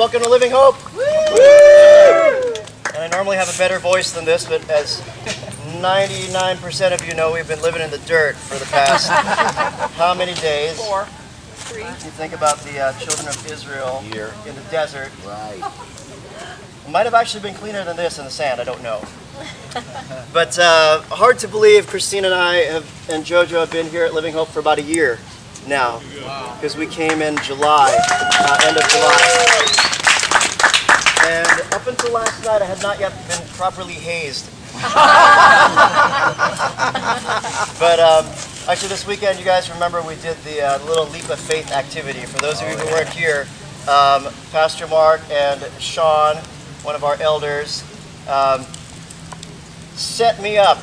welcome to Living Hope. Woo! And I normally have a better voice than this, but as 99% of you know, we've been living in the dirt for the past how many days? 4, 3. You think about the children of Israel Here in the desert. Right. It might have actually been cleaner than this in the sand, I don't know. But hard to believe Christine and I and JoJo have been here at Living Hope for about a year now. Because we came in July, end of July. And up until last night I had not yet been properly hazed. But actually this weekend, you guys remember we did the little leap of faith activity. For those of you who weren't here, Pastor Mark and Sean, one of our elders, set me up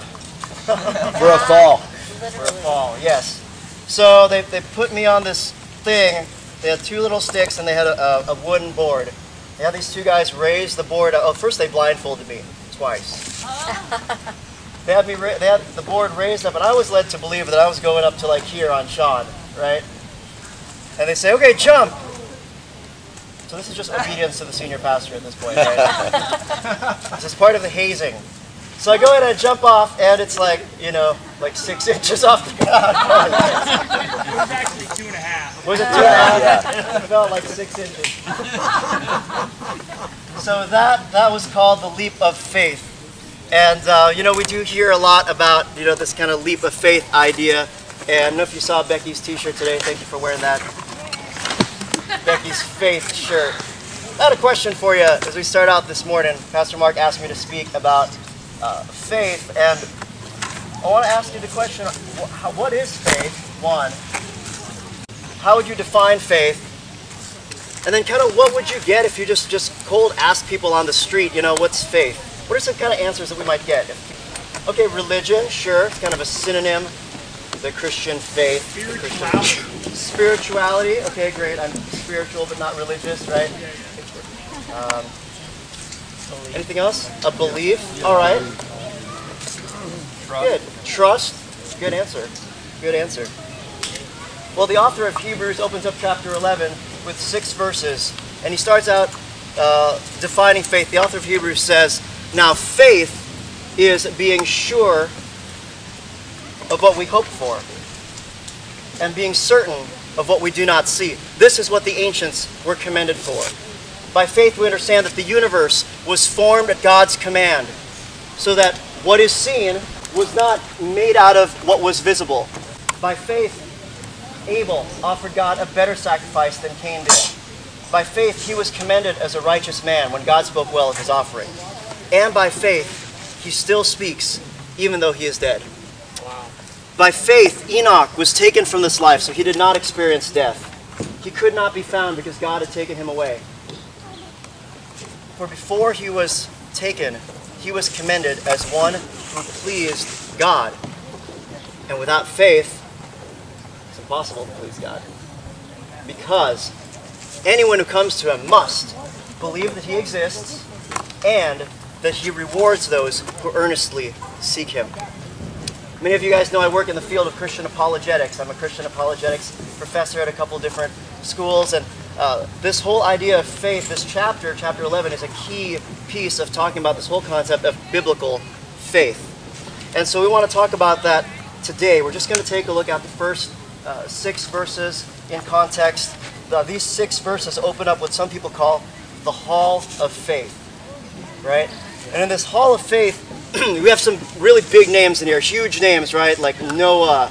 For a fall. for a fall, yes. So they put me on this thing. They had 2 little sticks and they had a wooden board. They had these 2 guys raise the board. Oh, first they blindfolded me twice. They had the board raised up, and I was led to believe that I was going up to like here on Sean, right? And they say, "Okay, jump." So this is just obedience to the senior pastor at this point, right? This is part of the hazing. So I go ahead and I jump off, and it's like, you know, like 6 inches off the ground. It was actually 2.5. Was it 2.5? Yeah. It felt like 6 inches. So that was called the leap of faith. And, you know, we do hear a lot about, you know, this kind of leap of faith idea. And I don't know if you saw Becky's t-shirt today. Thank you for wearing that. Becky's faith shirt. I had a question for you as we start out this morning. Pastor Mark asked me to speak about faith, and I want to ask you the question, what is faith? One, how would you define faith? And then kind of what would you get if you just cold ask people on the street, you know, what's faith? What are some kind of answers that we might get? Okay, religion, sure, it's kind of a synonym. The Christian faith. Spirituality. Spirituality, okay, great. I'm spiritual but not religious, right? Anything else? A belief, all right. Good. Trust, good answer. Good answer. Well, the author of Hebrews opens up chapter 11 with 6 verses, and he starts out defining faith. The author of Hebrews says, "Now faith is being sure of what we hope for, and being certain of what we do not see. This is what the ancients were commended for. By faith we understand that the universe was formed at God's command, so that what is seen was not made out of what was visible. By faith Abel offered God a better sacrifice than Cain did. By faith he was commended as a righteous man when God spoke well of his offering. And by faith he still speaks, even though he is dead. By faith, Enoch was taken from this life, so he did not experience death. He could not be found because God had taken him away. For before he was taken, he was commended as one who pleased God. And without faith, it's impossible to please God. Because anyone who comes to him must believe that he exists and that he rewards those who earnestly seek him." Many of you guys know I work in the field of Christian apologetics. I'm a Christian apologetics professor at a couple different schools, and this whole idea of faith, this chapter 11, is a key piece of talking about this whole concept of biblical faith. And so we want to talk about that today. We're just going to take a look at the first 6 verses in context. These 6 verses open up what some people call the Hall of Faith, right? And in this Hall of Faith, we have some really big names in here, huge names, right? Like Noah,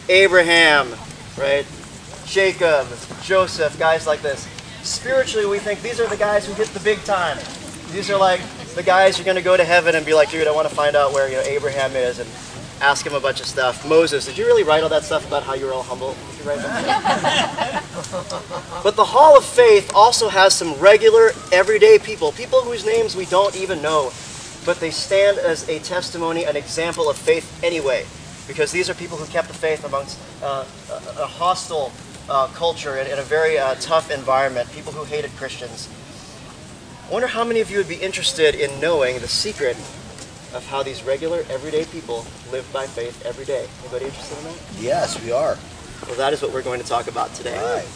Abraham, right? Jacob, Joseph, guys like this. Spiritually, we think these are the guys who hit the big time. These are like the guys you're going to go to heaven and be like, dude, I want to find out where, you know, Abraham is, and ask him a bunch of stuff. Moses, did you really write all that stuff about how you were all humble? Did you write that? But the Hall of Faith also has some regular, everyday people, people whose names we don't even know, but they stand as a testimony, an example of faith anyway, because these are people who kept the faith amongst a hostile culture and in a very tough environment, people who hated Christians. I wonder how many of you would be interested in knowing the secret of how these regular, everyday people live by faith every day. Anybody interested in that? Yes, we are. Well, that is what we're going to talk about today. Right.